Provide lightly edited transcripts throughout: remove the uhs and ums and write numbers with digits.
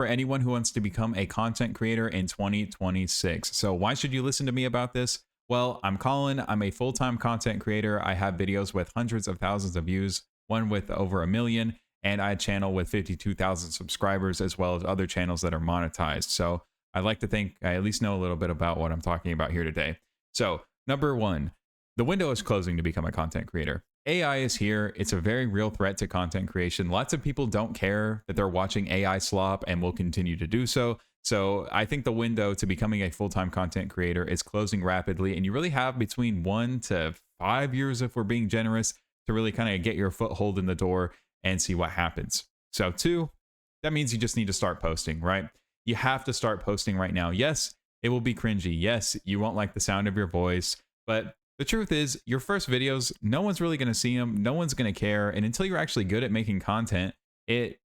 for anyone who wants to become a content creator in 2026. So why should you listen to me about this? Well, I'm Colin. I'm a full-time content creator. I have videos with hundreds of thousands of views, one with over a million, and I channel with 52,000 subscribers, as well as other channels that are monetized. So I'd like to think I at least know a little bit about what I'm talking about here today. So number one, the window is closing to become a content creator. AI is here. It's a very real threat to content creation. Lots of people don't care that they're watching AI slop and will continue to do so. So I think the window to becoming a full-time content creator is closing rapidly, and you really have between 1 to 5 years, if we're being generous, to really kind of get your foothold in the door and see what happens. So two, that means you just need to start posting, right? You have to start posting right now. Yes, it will be cringy. Yes, you won't like the sound of your voice, but the truth is, your first videos, no one's really going to see them. No one's going to care. And until you're actually good at making content,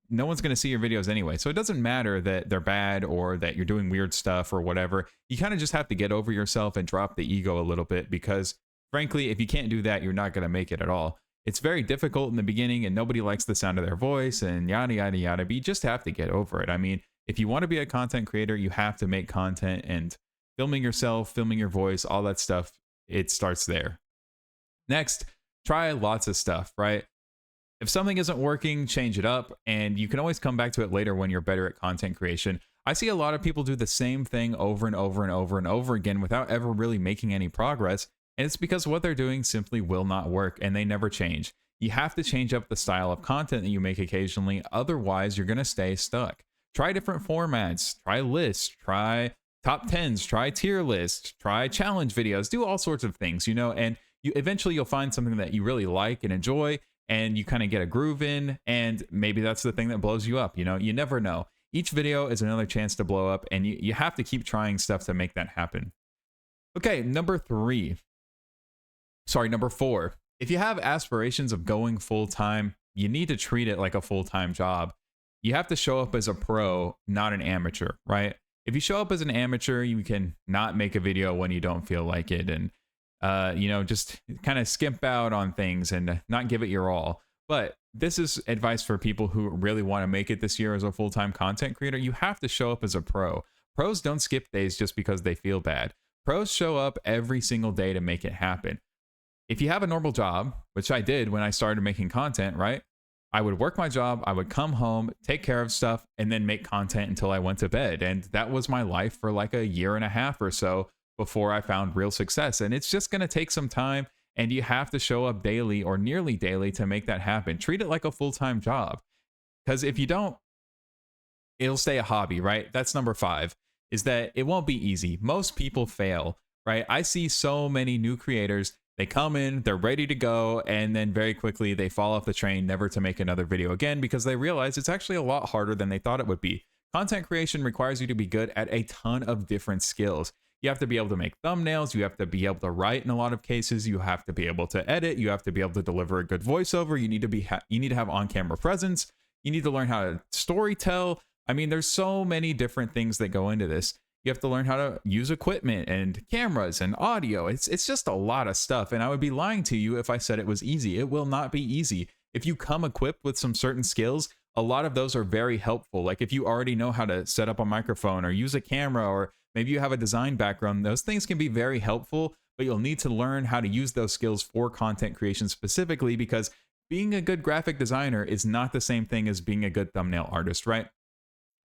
no one's going to see your videos anyway. So it doesn't matter that they're bad or that you're doing weird stuff or whatever. You kind of just have to get over yourself and drop the ego a little bit, because frankly, if you can't do that, you're not going to make it at all. It's very difficult in the beginning and nobody likes the sound of their voice and yada, yada, yada. But you just have to get over it. I mean, if you want to be a content creator, you have to make content, and filming yourself, filming your voice, all that stuff, it starts there. Next, try lots of stuff, right? If something isn't working, change it up, and you can always come back to it later when you're better at content creation. I see a lot of people do the same thing over and over and over and over again without ever really making any progress, and it's because what they're doing simply will not work, and they never change. You have to change up the style of content that you make occasionally, otherwise you're going to stay stuck. Try different formats, try lists, try top 10s, try tier lists, try challenge videos, do all sorts of things, and eventually you'll find something that you really like and enjoy, and you kind of get a groove in, and maybe that's the thing that blows you up. You never know. Each video is another chance to blow up, and you have to keep trying stuff to make that happen. Okay, number four. If you have aspirations of going full-time, you need to treat it like a full-time job. You have to show up as a pro, not an amateur, right? If you show up as an amateur, you can not make a video when you don't feel like it, and just kind of skimp out on things and not give it your all. But this is advice for people who really want to make it this year as a full-time content creator. You have to show up as a pro. Pros don't skip days just because they feel bad. Pros show up every single day to make it happen. If you have a normal job, which I did when I started making content, right? I would work my job, I would come home, take care of stuff, and then make content until I went to bed. And that was my life for like a year and a half or so before I found real success. And it's just going to take some time, and you have to show up daily or nearly daily to make that happen. Treat it like a full-time job, because if you don't, it'll stay a hobby, right? That's number 5, is that it won't be easy. Most people fail, right? I see so many new creators. They come in, they're ready to go, and then very quickly they fall off the train, never to make another video again, because they realize it's actually a lot harder than they thought it would be. Content creation requires you to be good at a ton of different skills. You have to be able to make thumbnails, you have to be able to write in a lot of cases, you have to be able to edit, you have to be able to deliver a good voiceover, you need to have on-camera presence, you need to learn how to story tell. I mean, there's so many different things that go into this. You have to learn how to use equipment and cameras and audio. It's just a lot of stuff. And I would be lying to you if I said it was easy. It will not be easy. If you come equipped with some certain skills, a lot of those are very helpful. Like if you already know how to set up a microphone or use a camera, or maybe you have a design background, those things can be very helpful, but you'll need to learn how to use those skills for content creation specifically, because being a good graphic designer is not the same thing as being a good thumbnail artist, right?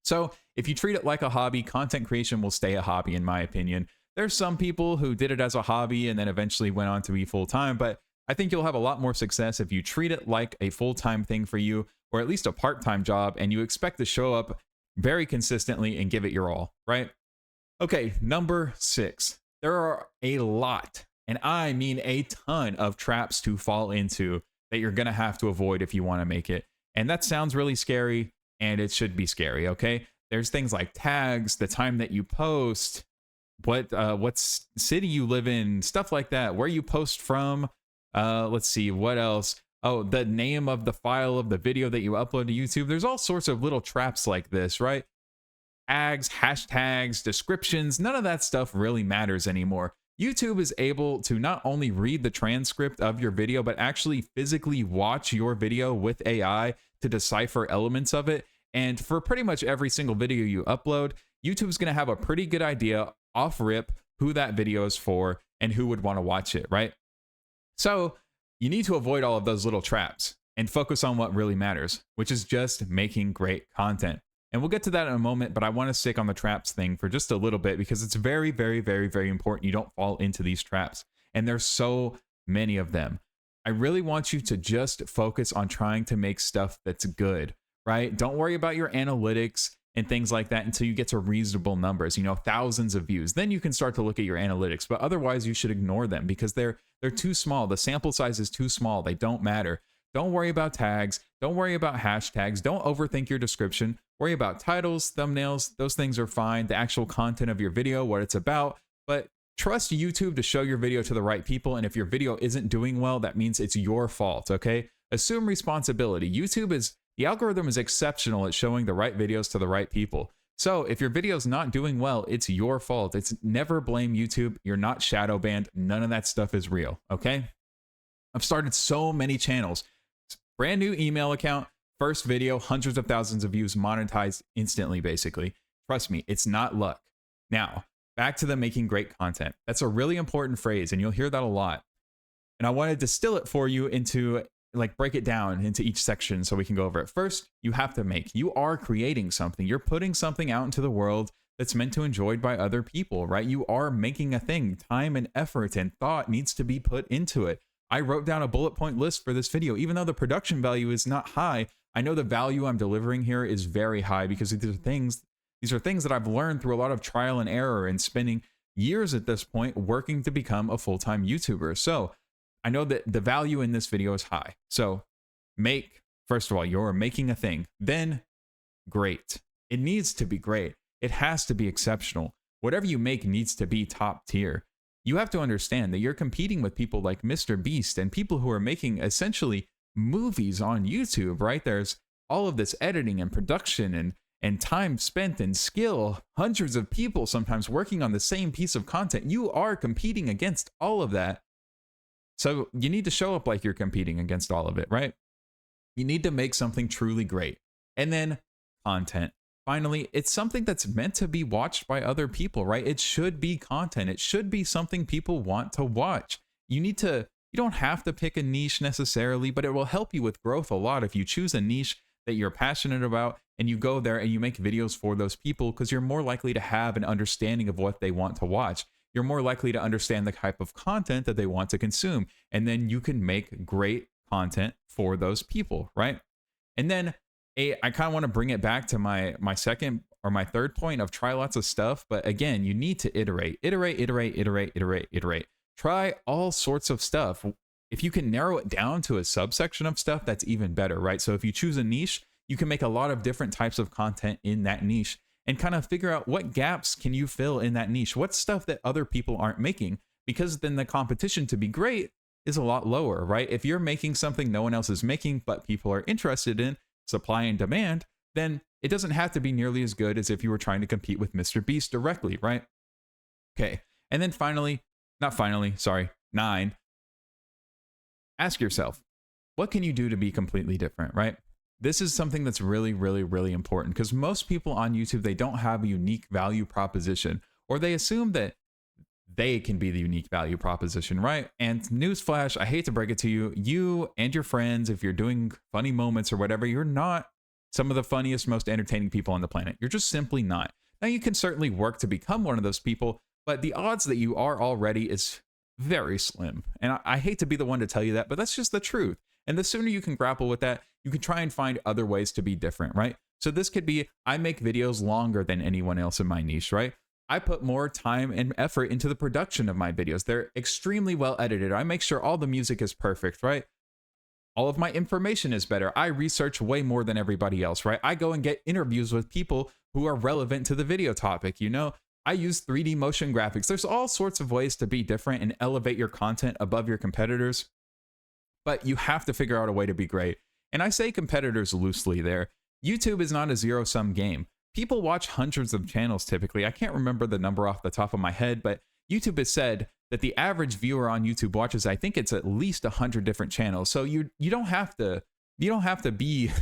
So if you treat it like a hobby, content creation will stay a hobby, in my opinion. There's some people who did it as a hobby and then eventually went on to be full-time, but I think you'll have a lot more success if you treat it like a full-time thing for you, or at least a part-time job, and you expect to show up very consistently and give it your all, right? Okay, number 6. There are a lot, and I mean a ton, of traps to fall into that you're going to have to avoid if you want to make it. And that sounds really scary, and it should be scary, okay? There's things like tags, the time that you post, what city you live in, stuff like that, where you post from. Let's see, what else? Oh, the name of the file of the video that you upload to YouTube. There's all sorts of little traps like this, right? Tags, hashtags, descriptions, none of that stuff really matters anymore. YouTube is able to not only read the transcript of your video, but actually physically watch your video with AI to decipher elements of it. And for pretty much every single video you upload, YouTube's going to have a pretty good idea off rip who that video is for and who would want to watch it, right? So you need to avoid all of those little traps and focus on what really matters, which is just making great content. And we'll get to that in a moment, but I want to stick on the traps thing for just a little bit because it's very, very, very, very important you don't fall into these traps. And there's so many of them. I really want you to just focus on trying to make stuff that's good, right? Don't worry about your analytics and things like that until you get to reasonable numbers, you know, thousands of views. Then you can start to look at your analytics, but otherwise you should ignore them because they're too small. The sample size is too small. They don't matter. Don't worry about tags. Don't worry about hashtags. Don't overthink your description. Worry about titles, thumbnails. Those things are fine. The actual content of your video, what it's about, but trust YouTube to show your video to the right people. And if your video isn't doing well, that means it's your fault, okay? Assume responsibility. The algorithm is exceptional at showing the right videos to the right people. So if your video's not doing well, it's your fault. It's never blame YouTube. You're not shadow banned. None of that stuff is real, okay? I've started so many channels. Brand new email account, first video, hundreds of thousands of views, monetized instantly, basically. Trust me, it's not luck. Now, back to the making great content. That's a really important phrase, and you'll hear that a lot. And I want to distill it for you into, like, break it down into each section so we can go over it. First, you have to make. You are creating something. You're putting something out into the world that's meant to be enjoyed by other people, right? You are making a thing. Time and effort and thought needs to be put into it. I wrote down a bullet point list for this video. Even though the production value is not high, I know the value I'm delivering here is very high because these are things that I've learned through a lot of trial and error and spending years at this point working to become a full-time YouTuber. So I know that the value in this video is high. So first of all, you're making a thing, then great. It needs to be great. It has to be exceptional. Whatever you make needs to be top tier. You have to understand that you're competing with people like Mr. Beast and people who are making essentially movies on YouTube, right? There's all of this editing and production and time spent and skill, hundreds of people sometimes working on the same piece of content. You are competing against all of that. So you need to show up like you're competing against all of it, right? You need to make something truly great. And then content. Finally, it's something that's meant to be watched by other people, right? It should be content. It should be something people want to watch. You don't have to pick a niche necessarily, but it will help you with growth a lot if you choose a niche that you're passionate about and you go there and you make videos for those people because you're more likely to have an understanding of what they want to watch. You're more likely to understand the type of content that they want to consume. And then you can make great content for those people, right? And then I kind of want to bring it back to my second or my third point of try lots of stuff. But again, you need to iterate. Try all sorts of stuff. If you can narrow it down to a subsection of stuff, that's even better, right? So if you choose a niche, you can make a lot of different types of content in that niche and kind of figure out what gaps can you fill in that niche? What's stuff that other people aren't making? Because then the competition to be great is a lot lower, right? If you're making something no one else is making, but people are interested in, supply and demand, then it doesn't have to be nearly as good as if you were trying to compete with Mr. Beast directly, right? Okay. And then nine, ask yourself, what can you do to be completely different, right? This is something that's really, really, really important because most people on YouTube, they don't have a unique value proposition, or they assume that they can be the unique value proposition, right? And newsflash, I hate to break it to you, you and your friends, if you're doing funny moments or whatever, you're not some of the funniest, most entertaining people on the planet. You're just simply not. Now, you can certainly work to become one of those people, but the odds that you are already is very slim. And I hate to be the one to tell you that, but that's just the truth. And the sooner you can grapple with that, you can try and find other ways to be different, right? So this could be, I make videos longer than anyone else in my niche, right? I put more time and effort into the production of my videos. They're extremely well edited. I make sure all the music is perfect, right? All of my information is better. I research way more than everybody else, right? I go and get interviews with people who are relevant to the video topic, you know? I use 3D motion graphics. There's all sorts of ways to be different and elevate your content above your competitors, but you have to figure out a way to be great. And I say competitors loosely there. YouTube is not a zero-sum game. People watch hundreds of channels typically. I can't remember the number off the top of my head, but YouTube has said that the average viewer on YouTube watches, I think it's at least 100 different channels. So you don't have to be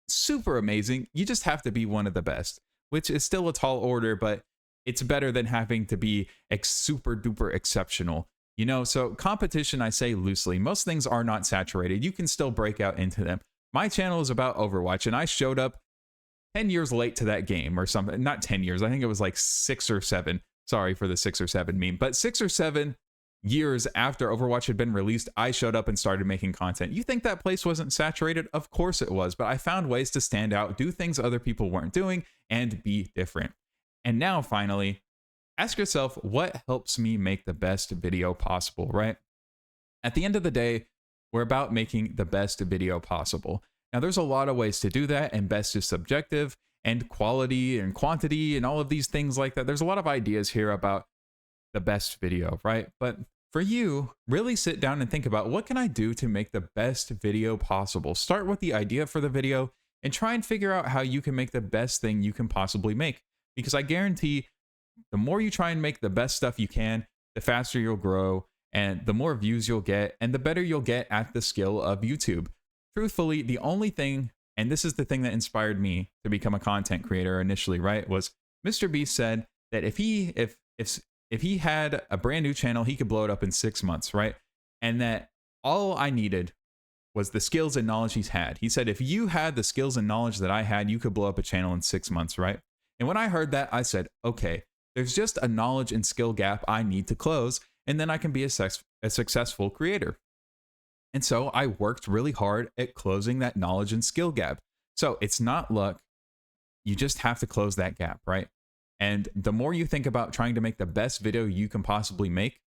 super amazing. You just have to be one of the best, which is still a tall order, but it's better than having to be super duper exceptional. You know, so competition, I say loosely. Most things are not saturated. You can still break out into them. My channel is about Overwatch, and I showed up 10 years late to that game or something. Not 10 years. I think it was like 6 or 7. Sorry for the 6 or 7 meme, but 6 or 7 years after Overwatch had been released, I showed up and started making content. You think that place wasn't saturated? Of course it was, but I found ways to stand out, do things other people weren't doing, and be different. And now finally, ask yourself, what helps me make the best video possible, right? At the end of the day, we're about making the best video possible. Now, there's a lot of ways to do that, and best is subjective, and quality and quantity and all of these things like that. There's a lot of ideas here about the best video, right? But for you, really sit down and think about, what can I do to make the best video possible? Start with the idea for the video and try and figure out how you can make the best thing you can possibly make. Because I guarantee the more you try and make the best stuff you can, the faster you'll grow and the more views you'll get and the better you'll get at the skill of YouTube. Truthfully, the only thing, and this is the thing that inspired me to become a content creator initially, right, was Mr. Beast said that if he had a brand new channel, he could blow it up in 6 months, right? And that all I needed was the skills and knowledge he's had. He said, if you had the skills and knowledge that I had, you could blow up a channel in 6 months, right? And when I heard that, I said, okay, there's just a knowledge and skill gap I need to close, and then I can be a successful creator. And so I worked really hard at closing that knowledge and skill gap. So it's not luck. You just have to close that gap, right? And the more you think about trying to make the best video you can possibly make,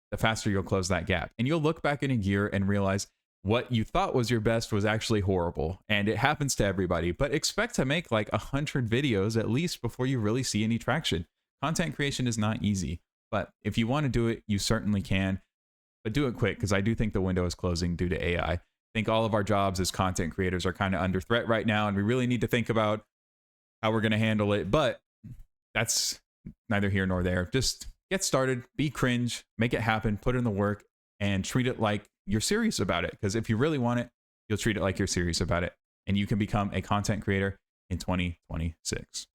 the faster you'll close that gap. And you'll look back in a year and realize what you thought was your best was actually horrible. And it happens to everybody, but expect to make like 100 videos at least before you really see any traction. Content creation is not easy, but if you want to do it, you certainly can, but do it quick, because I do think the window is closing due to AI. I think all of our jobs as content creators are kind of under threat right now, and we really need to think about how we're going to handle it, but that's neither here nor there. Just get started, be cringe, make it happen, put in the work, and treat it like you're serious about it. Because if you really want it, you'll treat it like you're serious about it, and you can become a content creator in 2026.